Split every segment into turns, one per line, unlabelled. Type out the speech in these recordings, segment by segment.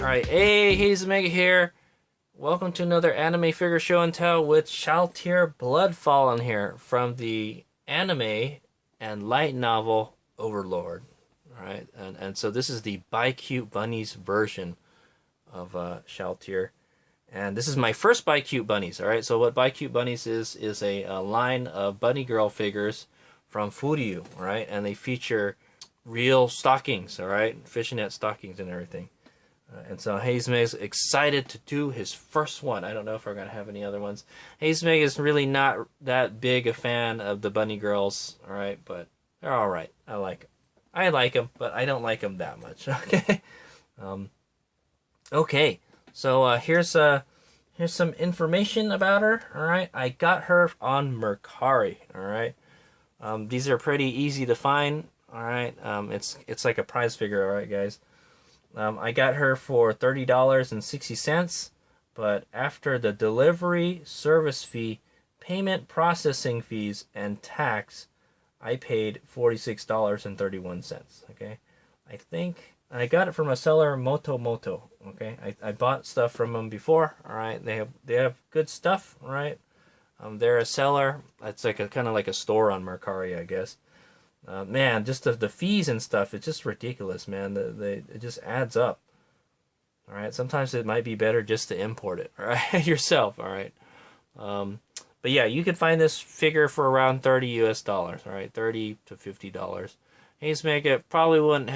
Alright, hey, Hades Omega here. Welcome to another anime figure show and tell with Shalltear Bloodfallen here from the anime and light novel Overlord. Alright, and so this is the BiCute Bunnies version of Shalltear. And this is my first BiCute Bunnies, alright? So what BiCute Bunnies is a line of bunny girl figures from Furyu, alright? And they feature real stockings, alright? Fishnet stockings and everything. And so Hazemeg is excited to do his first one. I don't know if we're going to have any other ones. Hazemeg is really not that big a fan of the bunny girls, alright? But they're alright. I like them. I like them, but I don't like them that much, okay? Okay, so here's some information about her, alright? I got her on Mercari, alright? These are pretty easy to find, alright? It's like a prize figure, alright, guys? I got her for $30.60, but after the delivery, service fee, payment processing fees, and tax, I paid $46.31, okay? I think I got it from a seller, Moto, okay? I bought stuff from them before, all right? They have good stuff, all right? They're a seller. It's like kind of like a store on Mercari, I guess. Man, just the fees and stuff, it's just ridiculous, man. It just adds up. All right, sometimes it might be better just to import it, all right, yourself, all right. But yeah, you can find this figure for around $30 US, all right, $30 to $50. Hazemeg, it probably wouldn't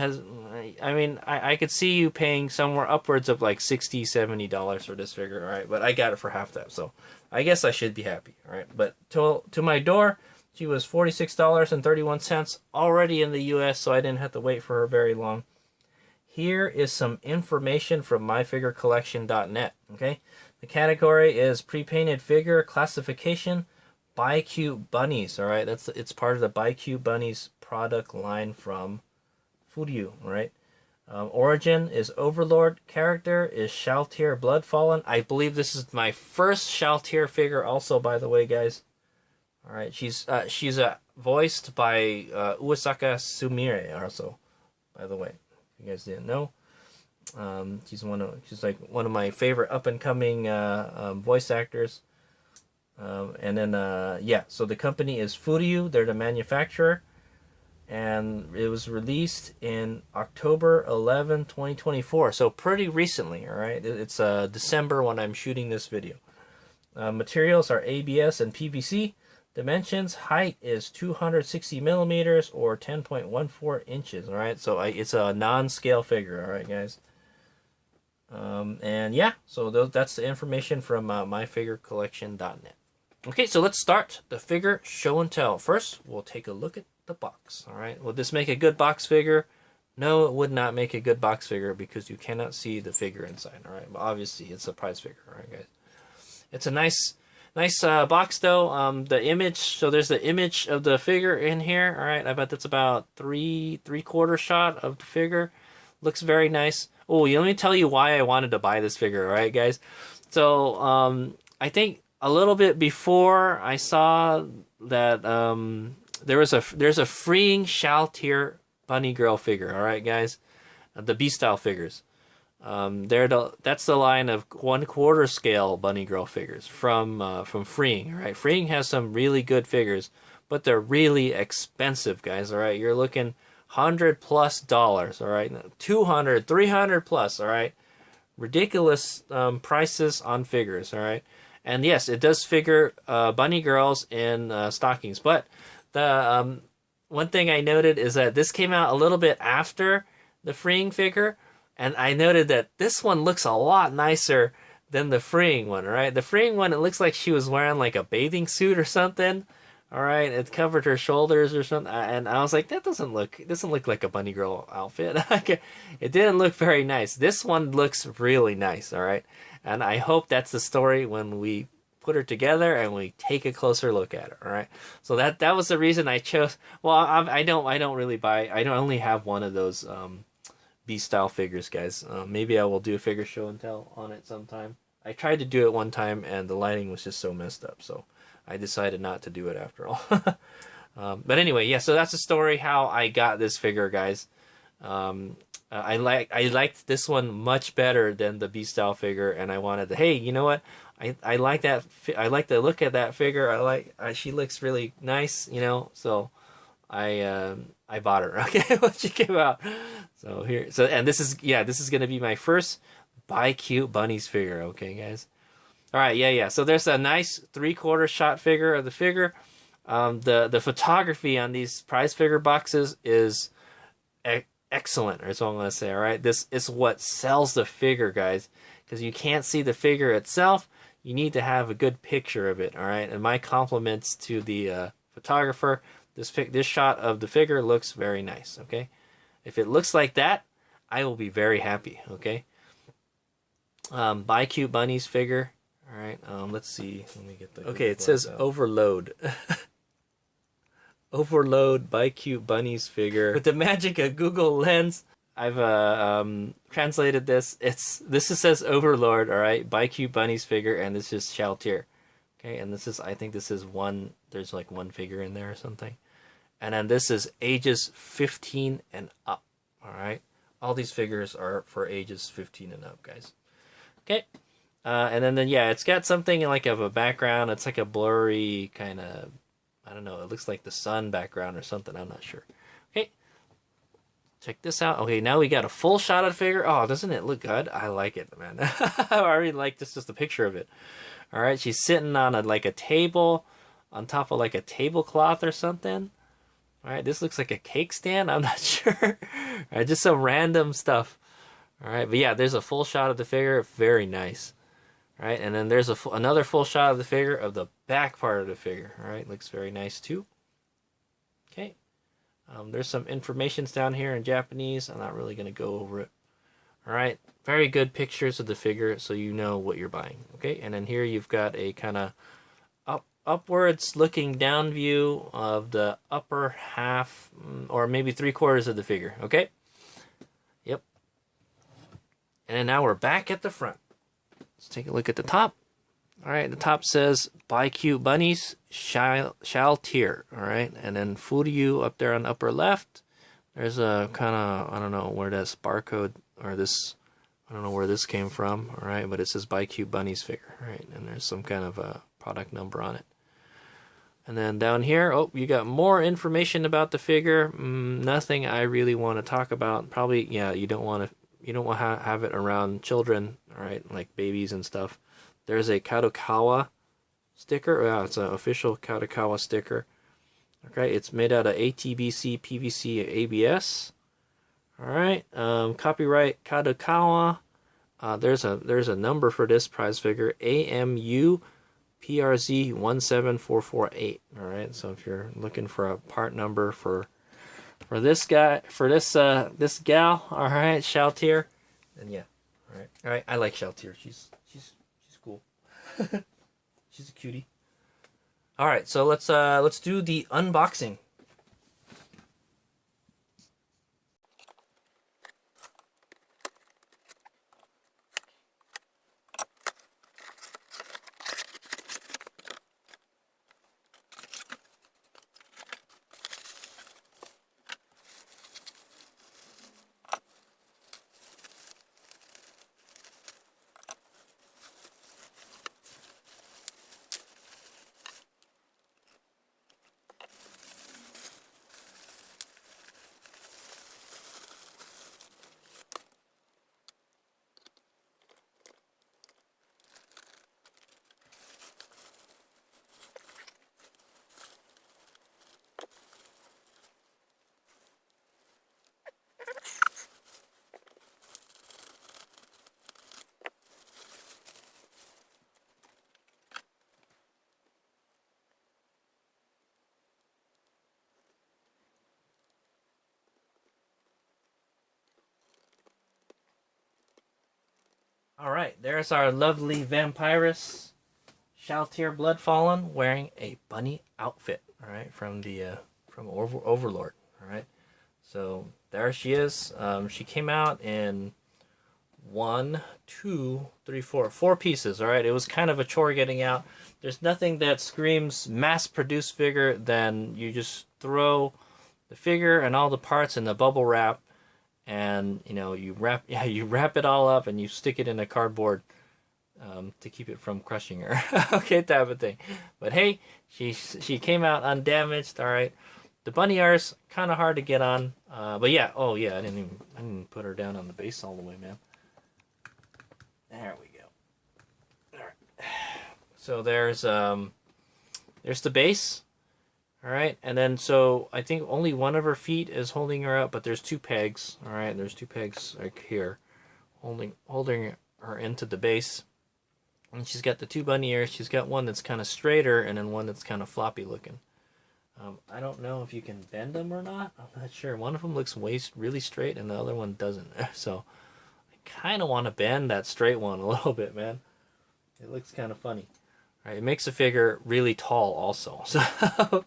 I mean, I could see you paying somewhere upwards of like $60, $70 for this figure, all right, but I got it for half that, so I guess I should be happy, all right. But to my door, she was $46.31 already in the US, so I didn't have to wait for her very long. Here is some information from myfigurecollection.net, okay? The category is pre-painted figure classification, BiCute Bunnies, all right? It's part of the BiCute Bunnies product line from Furyu, all right? Origin is Overlord. Character is Shalltear Bloodfallen. I believe this is my first Shalltear figure also, by the way, guys. All right, she's voiced by Uesaka Sumire also, by the way, if you guys didn't know. She's like one of my favorite up and coming voice actors. And then yeah, so the company is Furyu. They're the manufacturer, and it was released in October 11, 2024. So pretty recently. All right, it's December when I'm shooting this video. Materials are ABS and PVC. Dimensions, height is 260 millimeters or 10.14 inches. All right, so it's a non-scale figure. All right, guys. And yeah, so that's the information from myfigurecollection.net. Okay, so let's start the figure show and tell. First, we'll take a look at the box. All right, will this make a good box figure? No, it would not make a good box figure because you cannot see the figure inside. All right, but obviously it's a prize figure. All right, guys. It's a nice box though. The image, so there's the image of the figure in here. All right, I bet that's about three-quarter shot of the figure. Looks very nice. Oh, let me tell you why I wanted to buy this figure. All right, guys. So I think a little bit before I saw that there's a freeing Shalltear bunny girl figure. All right, guys, the B-style figures. That's the line of 1/4 scale bunny girl figures from Freeing. All right, Freeing has some really good figures, but they're really expensive, guys. All right, you're looking $100+. All right, 200, 300+. All right, ridiculous prices on figures. All right, and yes, it does figure bunny girls in stockings, but the one thing I noted is that this came out a little bit after the Freeing figure. And I noted that this one looks a lot nicer than the Freeing one, all right? The Freeing one, it looks like she was wearing like a bathing suit or something, all right? It covered her shoulders or something, and I was like, it doesn't look like a bunny girl outfit. It didn't look very nice. This one looks really nice, all right? And I hope that's the story when we put her together and we take a closer look at her, all right? So that was the reason I chose. Well, I don't really buy. I don't only have one of those B-style figures, guys. Maybe I will do a figure show and tell on it sometime. I tried to do it one time and the lighting was just so messed up, so I decided not to do it after all. But anyway, yeah, so that's the story how I got this figure, guys. I liked this one much better than the B-style figure, and I wanted to. Hey, you know what? I like that. I like the look at that figure. She looks really nice, you know. So I bought her. Okay, when she came out. So here. And this is gonna be my first BiCute Bunnies figure. Okay, guys. All right, yeah. So there's a nice 3/4 shot figure of the figure. The photography on these prize figure boxes is excellent. That's all I'm gonna say. All right, this is what sells the figure, guys, because you can't see the figure itself. You need to have a good picture of it. All right, and my compliments to the photographer. This shot of the figure looks very nice. Okay, if it looks like that, I will be very happy. Okay. BiCute Bunnies figure. All right. Let's see. Let me get the. Okay, it says Overload. Overload BiCute Bunnies figure with the magic of Google Lens. I've translated this. This says Overlord. All right, BiCute Bunnies figure, and this is Shalltear. Okay, and I think this is one. There's like one figure in there or something, and then this is ages 15 and up. All right, all these figures are for ages 15 and up, guys. Okay. And then yeah, it's got something like of a background. It's like a blurry kind of, I don't know. It looks like the sun background or something. I'm not sure. Okay, check this out. Okay, now we got a full shot of the figure. Oh, doesn't it look good? I like it, man. I already like this. Just a picture of it. All right, she's sitting on like a table, on top of like a tablecloth or something. All right, this looks like a cake stand. I'm not sure. All right, just some random stuff. All right, but yeah, there's a full shot of the figure. Very nice. All right, and then there's another full shot of the figure of the back part of the figure. All right, looks very nice too. Okay, there's some informations down here in Japanese. I'm not really going to go over it. All right, very good pictures of the figure so you know what you're buying. Okay, and then here you've got a kind of upwards looking down view of the upper half or maybe 3/4 of the figure. Okay, yep. And then now we're back at the front. Let's take a look at the top. All right, the top says BiCute Bunnies Shalltear. All right, and then Furyu up there on the upper left. There's a kind of, I don't know where this barcode or this, I don't know where this came from. All right, but it says BiCute Bunnies figure. All right, and there's some kind of a product number on it. And then down here, oh, you got more information about the figure. Nothing I really want to talk about. Probably, yeah, you don't want to have it around children, all right, like babies and stuff. There's a Kadokawa sticker. Yeah, it's an official Kadokawa sticker. Okay, it's made out of ATBC, PVC, ABS. All right, copyright Kadokawa. There's a number for this prize figure, AMU PRZ 17448. All right, so if you're looking for a part number for this guy, for this gal, all right, Shalltear, then yeah, all right, I like Shalltear. She's cool. She's a cutie. All right, so let's do the unboxing. All right, there's our lovely vampiress, Shalltear Bloodfallen, wearing a bunny outfit. All right, from Overlord. All right, so there she is. She came out in 1, 2, 3, 4 pieces. All right, it was kind of a chore getting out. There's nothing that screams mass-produced figure than you just throw the figure and all the parts in the bubble wrap, and you know, you wrap it all up and you stick it in a cardboard to keep it from crushing her. Okay, type of thing. But hey, she came out undamaged. All right. The bunny R's kind of hard to get on. But yeah, oh yeah, I didn't put her down on the base all the way, man. There we go. All right. So there's the base. All right, and then so I think only one of her feet is holding her up, but there's 2 pegs. All right, there's 2 pegs like here, holding her into the base. And she's got the 2 bunny ears. She's got one that's kind of straighter, and then one that's kind of floppy looking. I don't know if you can bend them or not. I'm not sure. One of them looks really straight, and the other one doesn't. So I kind of want to bend that straight one a little bit, man. It looks kind of funny. All right, it makes the figure really tall also. So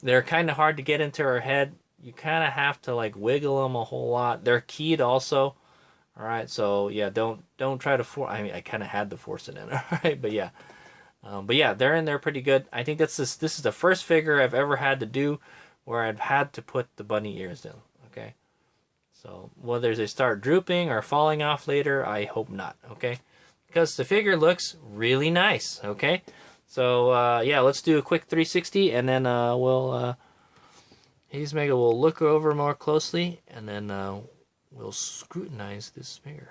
they're kind of hard to get into her head. You kind of have to like wiggle them a whole lot. They're keyed also. All right, so yeah, don't try to force. I mean, I kind of had to force it in. All right, but yeah, they're in there pretty good. I think this is the first figure I've ever had to do where I've had to put the bunny ears in. Okay, so whether they start drooping or falling off later, I hope not. Okay, because the figure looks really nice. Okay, so yeah, let's do a quick 360, and then we'll Mega will look over more closely, and then we'll scrutinize this figure.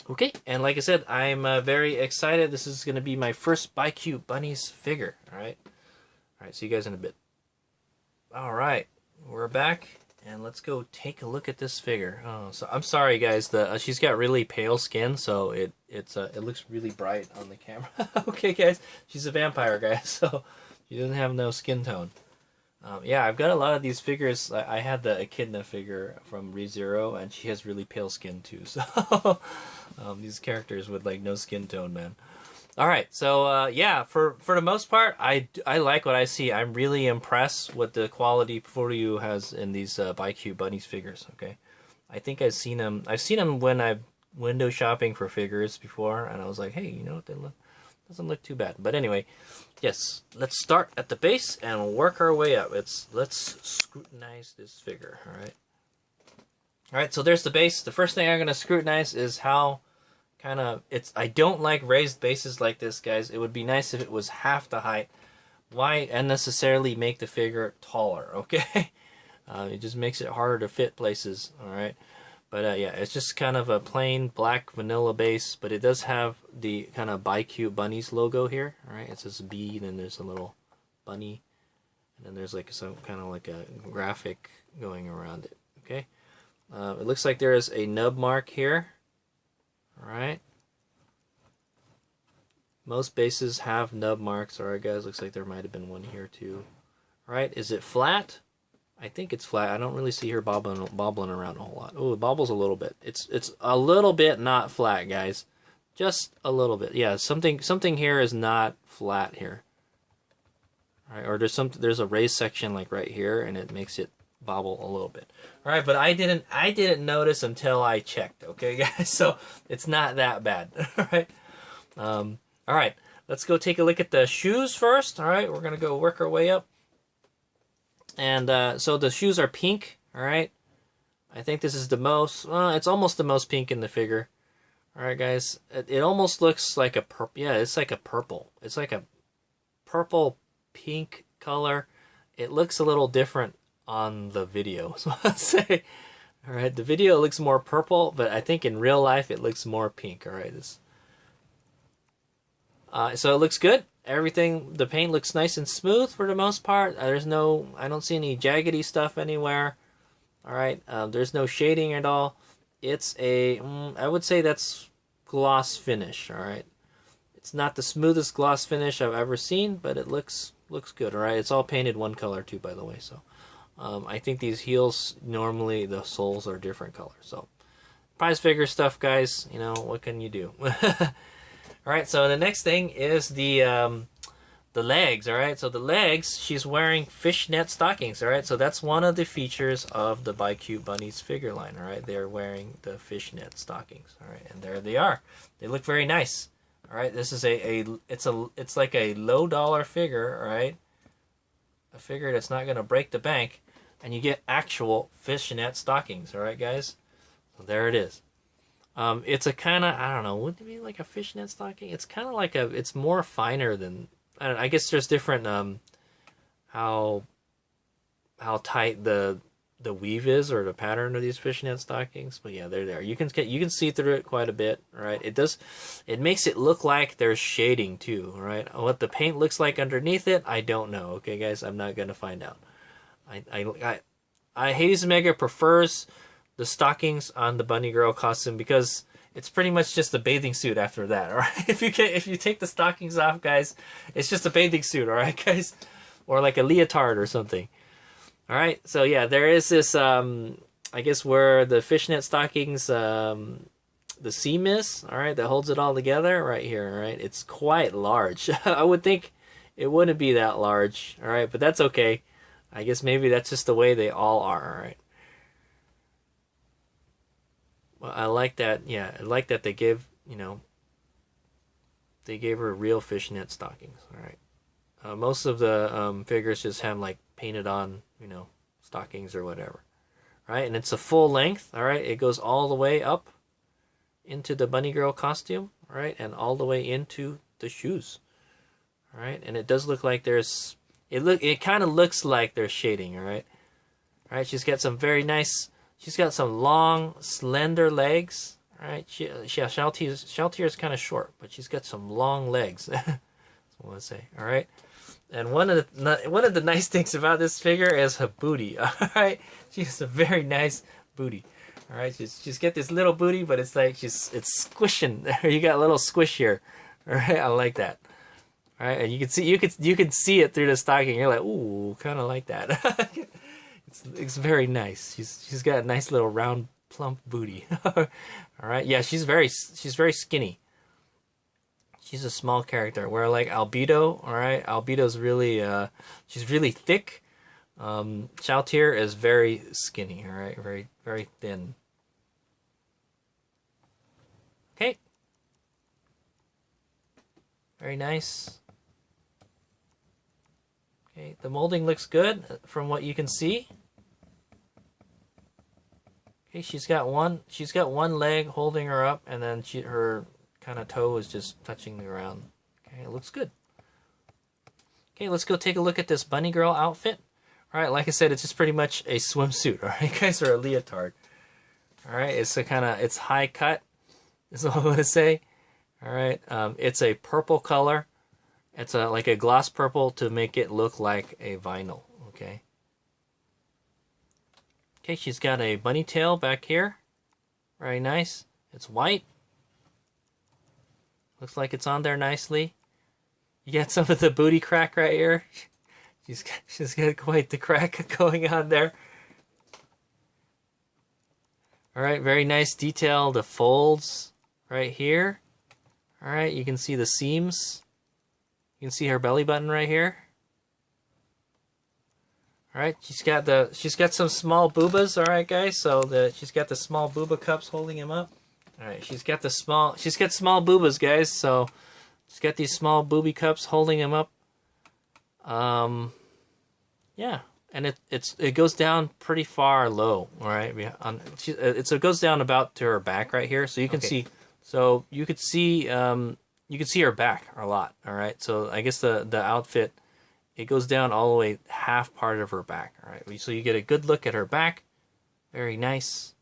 Okay, and like I said, I'm very excited. This is going to be my first BiCute Bunnies figure. All right, see you guys in a bit. All right, we're back, and let's go take a look at this figure. Oh, so I'm sorry, guys. She's got really pale skin, so it looks really bright on the camera. Okay, guys, she's a vampire, guys, so she doesn't have no skin tone. Yeah, I've got a lot of these figures. I had the Echidna figure from ReZero, and she has really pale skin too. So these characters with like no skin tone, man. All right, so yeah, for the most part, I like what I see. I'm really impressed with the quality Furyu has in these BiCute Bunnies figures. Okay, I think I've seen them. I've seen them when I'm window shopping for figures before, and I was like, hey, you know what? Doesn't look too bad. But anyway, yes, let's start at the base and work our way up. Let's scrutinize this figure. All right, so there's the base. The first thing I'm going to scrutinize is how I don't like raised bases like this, guys. It would be nice if it was half the height. Why unnecessarily make the figure taller, okay? It just makes it harder to fit places, all right? But yeah, it's just kind of a plain black vanilla base, but it does have the kind of BiCute Bunnies logo here, all right? It says B, and then there's a little bunny, and then there's like some kind of like a graphic going around it, okay? It looks like there is a nub mark here, all right? Most bases have nub marks, all right, guys? Looks like there might have been one here too. All right, is it flat? I think it's flat. I don't really see her bobbling around a whole lot. Oh, it bobbles a little bit. It's a little bit not flat, guys. Just a little bit. Yeah, something here is not flat here. All right, or there's a raised section like right here, and it makes it bobble a little bit. All right, but I didn't notice until I checked. Okay, guys. So it's not that bad. All right. All right. Let's go take a look at the shoes first. All right, we're gonna go work our way up. And so the shoes are pink, all right? I think this is the most, it's almost the most pink in the figure. All right, guys. It almost looks like a purple. Yeah, it's like a purple. It's like a purple pink color. It looks a little different on the video, so I'll say. All right, the video looks more purple, but I think in real life it looks more pink. All right, so it looks good. Everything, the paint looks nice and smooth for the most part. I don't see any jaggedy stuff anywhere. All right, there's no shading at all. It's I would say that's gloss finish. All right, it's not the smoothest gloss finish I've ever seen, but it looks good. All right, it's all painted one color too, by the way. So I think these heels, normally the soles are different colors. So prize figure stuff, guys. You know, what can you do? All right, so the next thing is the the legs, all right? So the legs, she's wearing fishnet stockings, all right? So that's one of the features of the BiCute Bunnies figure line, all right? They're wearing the fishnet stockings, all right? And there they are. They look very nice, all right? This is it's like a low dollar figure, all right? A figure that's not going to break the bank, and you get actual fishnet stockings, all right, guys? So there it is. It's a kind of, I don't know, would it be like a fishnet stocking? It's kind of like it's more finer than, I guess there's different, how tight the weave is or the pattern of these fishnet stockings. But yeah, they're there. You can see through it quite a bit, right? It makes it look like there's shading too, right? What the paint looks like underneath it, I don't know. Okay, guys, I'm not gonna find out. Hades Omega prefers the stockings on the bunny girl costume because it's pretty much just a bathing suit after that, all right? If you take the stockings off, guys, it's just a bathing suit, all right, guys? Or like a leotard or something. All right, so yeah, there is this, I guess where the fishnet stockings, the seam is, all right, that holds it all together right here, all right? It's quite large. I would think it wouldn't be that large, all right? But that's okay. I guess maybe that's just the way they all are, all right? Well, I like that. Yeah, I like that they gave her real fishnet stockings. All right. Most of the figures just have like painted on, stockings or whatever. All right, and it's a full length. All right, it goes all the way up into the bunny girl costume. All right, and all the way into the shoes. All right, and it does look like there's. It kind of looks like there's shading. All right. All right, she's got some very nice. She's got some long, slender legs. All right, Shalltear is kind of short, but she's got some long legs. That's what I want to say. All right, and one of the nice things about this figure is her booty. All right, she has a very nice booty. All right, she's got this little booty, but it's like it's squishing. You got a little squish here. All right, I like that. All right, and you can see it through the stocking. You're like, ooh, kind of like that. It's very nice. She's got a nice little round plump booty. All right, yeah, she's very skinny. She's a small character. Where like Albedo, all right, Albedo's really she's really thick. Shalltear is very skinny. All right, very very thin. Okay, very nice. Okay, the molding looks good from what you can see. Okay, she's got one leg holding her up, and then her kind of toe is just touching the ground. Okay, it looks good. Okay, let's go take a look at this bunny girl outfit. All right, like I said, it's just pretty much a swimsuit. All right, guys, or a leotard. All right, it's high cut. Is what I'm gonna say. All right, it's a purple color. It's like a gloss purple to make it look like a vinyl. Okay. Okay, she's got a bunny tail back here. Very nice. It's white. Looks like it's on there nicely. You got some of the booty crack right here. She's got quite the crack going on there. All right, very nice detail. The folds right here. All right, you can see the seams. You can see her belly button right here. All right, she's got some small boobas. All right, guys. So she's got the small booba cups holding him up. All right, she's got small boobas, guys. So she's got these small booby cups holding him up. Yeah, and it goes down pretty far low. All right, it goes down about to her back right here. So you can see. So you could see her back a lot. All right, so I guess the outfit. It goes down all the way half part of her back. All right, so you get a good look at her back. Very nice.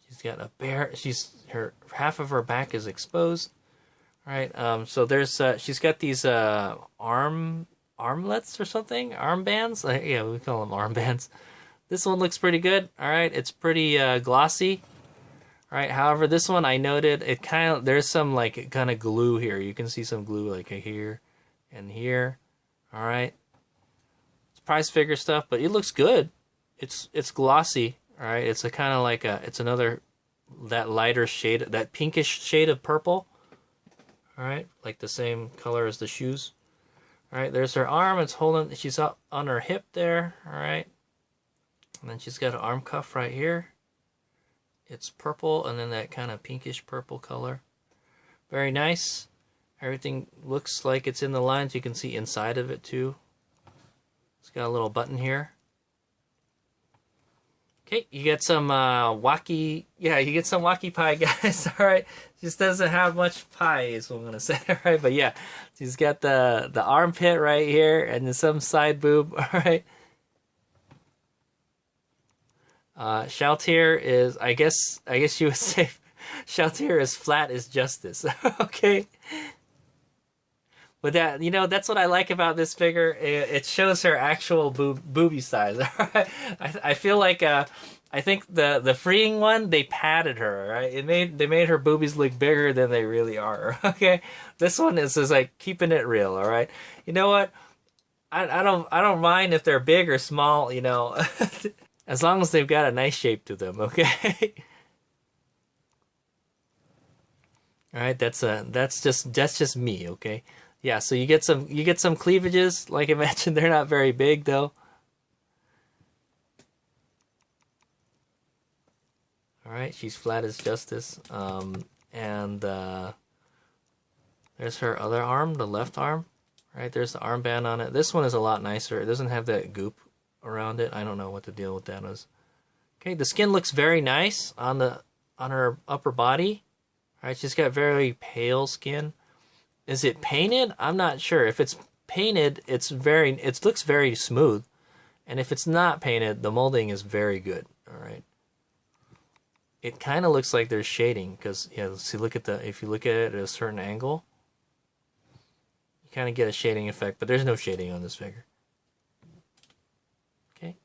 She's got a bare. Her half of her back is exposed. All right. So she's got these armlets or something, armbands. Yeah, we call them armbands. This one looks pretty good. All right, it's pretty glossy. All right, however, this one I noted there's some like kind of glue here. You can see some glue like here and here. All right, it's prize figure stuff, but it looks good. It's glossy. All right, it's a kind of like it's another that lighter shade, that pinkish shade of purple. All right, like the same color as the shoes. All right, there's her arm. It's holding. She's up on her hip there. All right, and then she's got an arm cuff right here. It's purple, and then that kind of pinkish purple color. Very nice. Everything looks like it's in the lines. You can see inside of it too. It's got a little button here. Okay, you get some wacky, yeah, you get some wacky pie, guys. All right, just doesn't have much pie, is what I'm gonna say. All right, but yeah, she's got the armpit right here, and then some side boob. All right. Shalltear is, I guess you would say, Shalltear is flat as justice. Okay. But that, that's what I like about this figure. It shows her actual boobie size. I feel like I think the freeing one, they padded her. Right? They made her boobies look bigger than they really are. Okay, this one is like keeping it real. All right, you know what? I don't mind if they're big or small. As long as they've got a nice shape to them. Okay. All right, that's just me. Okay. Yeah, so you get some cleavages, like I mentioned. They're not very big though. All right, she's flat as justice. And there's her other arm, the left arm. Right, there's the armband on it. This one is a lot nicer. It doesn't have that goop around it. I don't know what the deal with that is. Okay, the skin looks very nice on her upper body. All right, she's got very pale skin. Is it painted? I'm not sure. If it's painted, it looks very smooth. And if it's not painted, the molding is very good. All right. It kind of looks like there's shading because, yeah, see, if you look at it at a certain angle, you kind of get a shading effect, but there's no shading on this figure. Okay.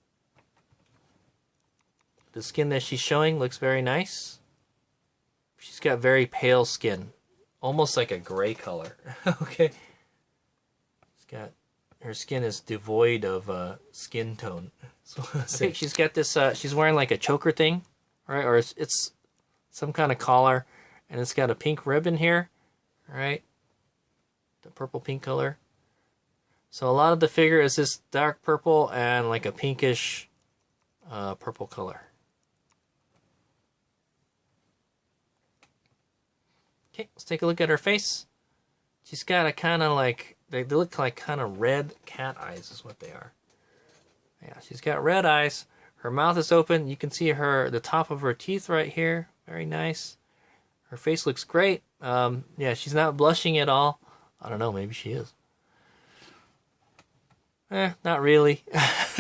The skin that she's showing looks very nice. She's got very pale skin. Almost like a gray color. Okay. Her skin is devoid of skin tone. So okay, she's got this, she's wearing like a choker thing, right? Or it's some kind of collar, and it's got a pink ribbon here, right? The purple pink color. So a lot of the figure is this dark purple and like a pinkish purple color. Okay, let's take a look at her face. She's got a kind of like, they look like kind of red cat eyes is what they are. Yeah, she's got red eyes. Her mouth is open. You can see the top of her teeth right here. Very nice. Her face looks great. Yeah, she's not blushing at all. I don't know, maybe she is. Not really.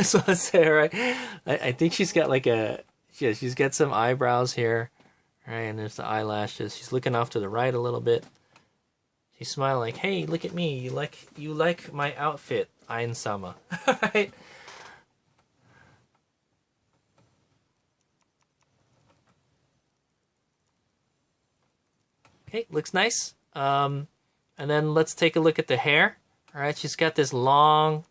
So let's say, right? I think she's got like she's got some eyebrows here. Right, and there's the eyelashes. She's looking off to the right a little bit. She's smiling like, "Hey, look at me. You like my outfit, Ain-sama." Right? Okay, looks nice. And then let's take a look at the hair. All right, she's got this long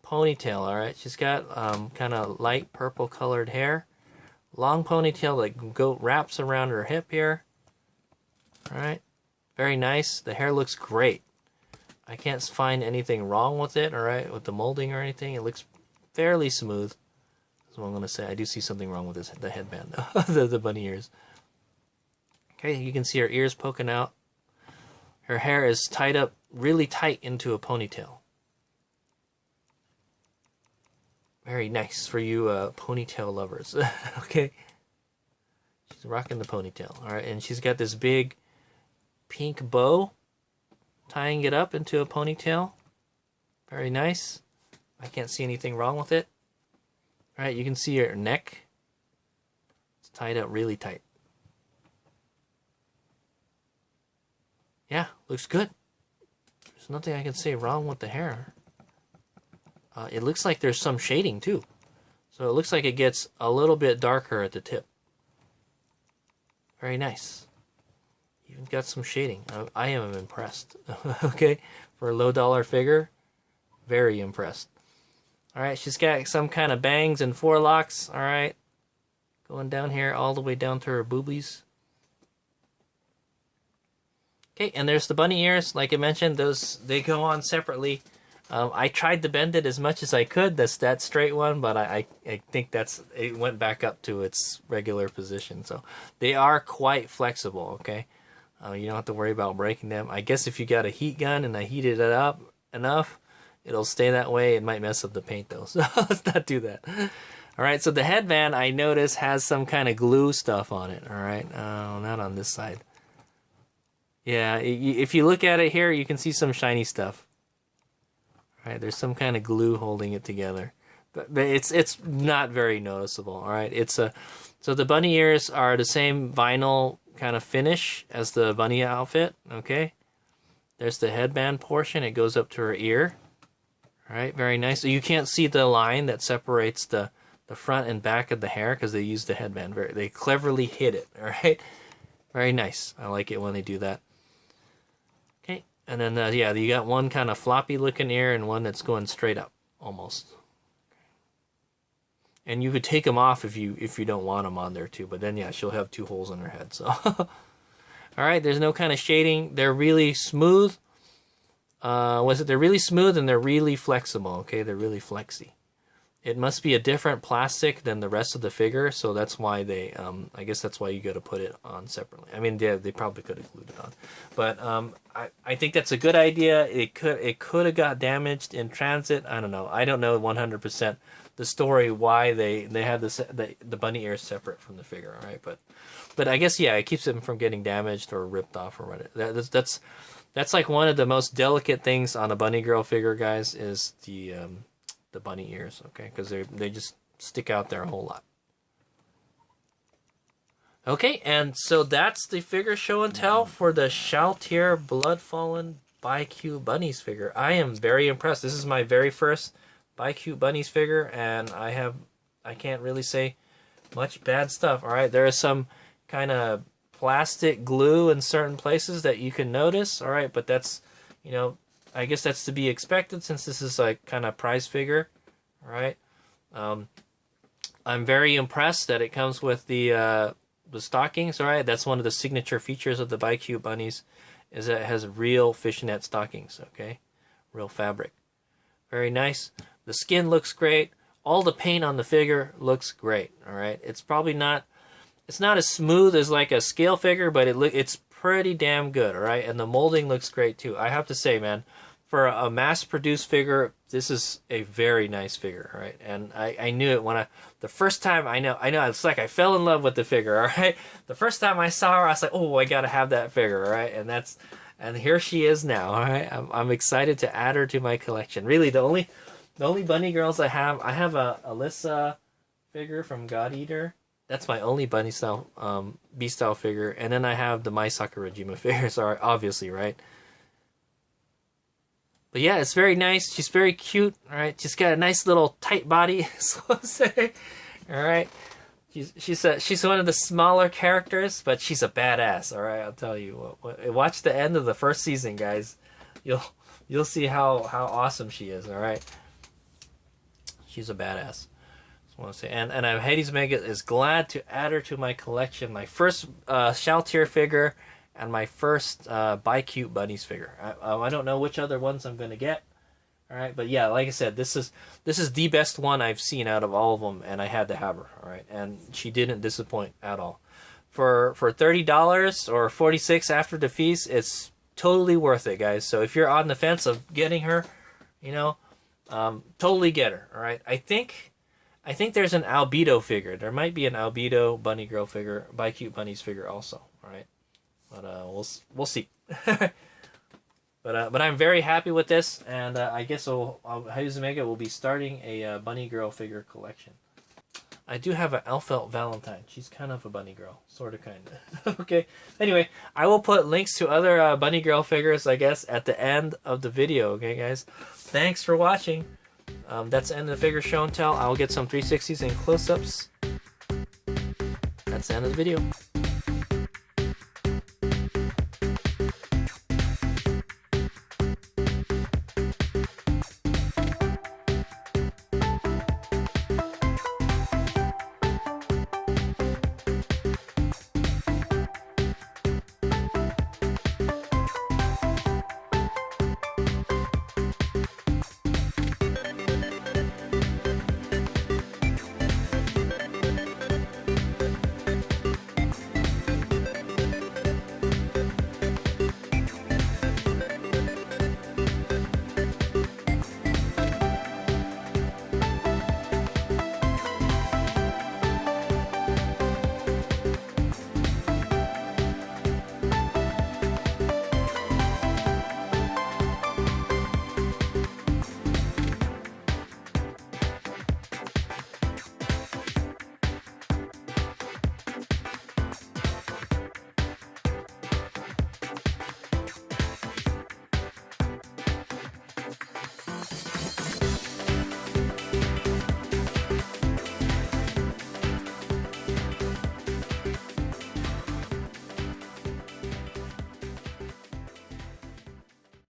ponytail. All right, she's got kind of light purple colored hair. Long ponytail that wraps around her hip here. All right. Very nice. The hair looks great. I can't find anything wrong with it, all right, with the molding or anything. It looks fairly smooth. That's what I'm going to say. I do see something wrong with the headband, though. the bunny ears. Okay, you can see her ears poking out. Her hair is tied up really tight into a ponytail. Very nice for you ponytail lovers. Okay. She's rocking the ponytail. All right, and she's got this big pink bow tying it up into a ponytail. Very nice. I can't see anything wrong with it. All right, you can see her neck. It's tied up really tight. Yeah, looks good. There's nothing I can say wrong with the hair. It looks like there's some shading too. So it looks like it gets a little bit darker at the tip. Very nice. Even got some shading. I am impressed. Okay, for a low dollar figure, very impressed. All right, she's got some kind of bangs and forelocks. All right, going down here all the way down to her boobies. Okay, and there's the bunny ears. Like I mentioned, those they go on separately. I tried to bend it as much as I could. That's that straight one, but I think it went back up to its regular position. So they are quite flexible. Okay, you don't have to worry about breaking them. I guess if you got a heat gun and I heated it up enough, it'll stay that way. It might mess up the paint though, so let's not do that. All right, so the headband I notice has some kind of glue stuff on it. All right, not on this side. Yeah, if you look at it here, you can see some shiny stuff. All right, there's some kind of glue holding it together, but it's not very noticeable. All right, so the bunny ears are the same vinyl kind of finish as the bunny outfit. Okay, there's the headband portion. It goes up to her ear. All right, very nice. So you can't see the line that separates the front and back of the hair because they use the headband. They cleverly hid it. All right, very nice. I like it when they do that. Okay, and then yeah, you got one kind of floppy looking ear and one that's going straight up almost. And you could take them off if you don't want them on there too. But then yeah, she'll have 2 holes in her head. So all right, there's no kind of shading. They're really smooth. They're really smooth and they're really flexible. Okay, they're really flexy. It must be a different plastic than the rest of the figure, so that's why they, I guess that's why you got to put it on separately. I mean, they probably could have glued it on, but I think that's a good idea. It could have got damaged in transit. I don't know. I don't know 100% the story why they had the bunny ears separate from the figure. All right, but I guess yeah, it keeps them from getting damaged or ripped off or whatever. That's like one of the most delicate things on a bunny girl figure, guys, is the bunny ears, okay? Because they just stick out there a whole lot. Okay, and so that's the figure show and tell for the Shalltear Bloodfallen BiCute Bunnies figure. I am very impressed. This is my very first BiCute Bunnies figure, and I can't really say much bad stuff. All right, there is some kind of plastic glue in certain places that you can notice. All right, but that's, I guess that's to be expected since this is like kind of prize figure. All right. I'm very impressed that it comes with the stockings. All right, that's one of the signature features of the BiCute Bunnies, is that it has real fishnet stockings. Okay, real fabric. Very nice. The skin looks great. All the paint on the figure looks great. All right, it's probably not. It's not as smooth as like a scale figure, but it's pretty damn good. All right, and the molding looks great too. I have to say, man, for a mass-produced figure, this is a very nice figure. All right, and I knew it the first time. I know. It's like I fell in love with the figure. All right, the first time I saw her, I was like, oh, I gotta have that figure. All right, and here she is now. All right, I'm excited to add her to my collection. Really, the only bunny girls I have a Alyssa figure from God Eater. That's my only bunny style, B-style figure, and then I have the Mai Sakurajima figures, are obviously, right? But yeah, it's very nice. She's very cute, all right? She's got a nice little tight body, so to say, all right? She's one of the smaller characters, but she's a badass, all right? I'll tell you. Watch the end of the first season, guys. You'll see how awesome she is, all right? She's a badass. Want to say, and Hades Mega is glad to add her to my collection. My first Shalltear figure and my first BiCute Bunnies figure. I don't know which other ones I'm gonna get. All right, but yeah, like I said, this is the best one I've seen out of all of them, and I had to have her. All right, and she didn't disappoint at all. For $30 or $46 after the fees, it's totally worth it, guys. So if you're on the fence of getting her, totally get her. All right, I think there's an albedo figure. There might be an albedo bunny girl figure, BiCute Bunnies figure also. All right, but we'll see. But I'm very happy with this, and I guess Hades Mega will be starting a bunny girl figure collection. I do have an Elfelt Valentine. She's kind of a bunny girl, sort of, kind of. Okay. Anyway, I will put links to other bunny girl figures, I guess, at the end of the video. Okay, guys. Thanks for watching. That's the end of the figure show and tell. I'll get some 360s and close-ups. That's the end of the video.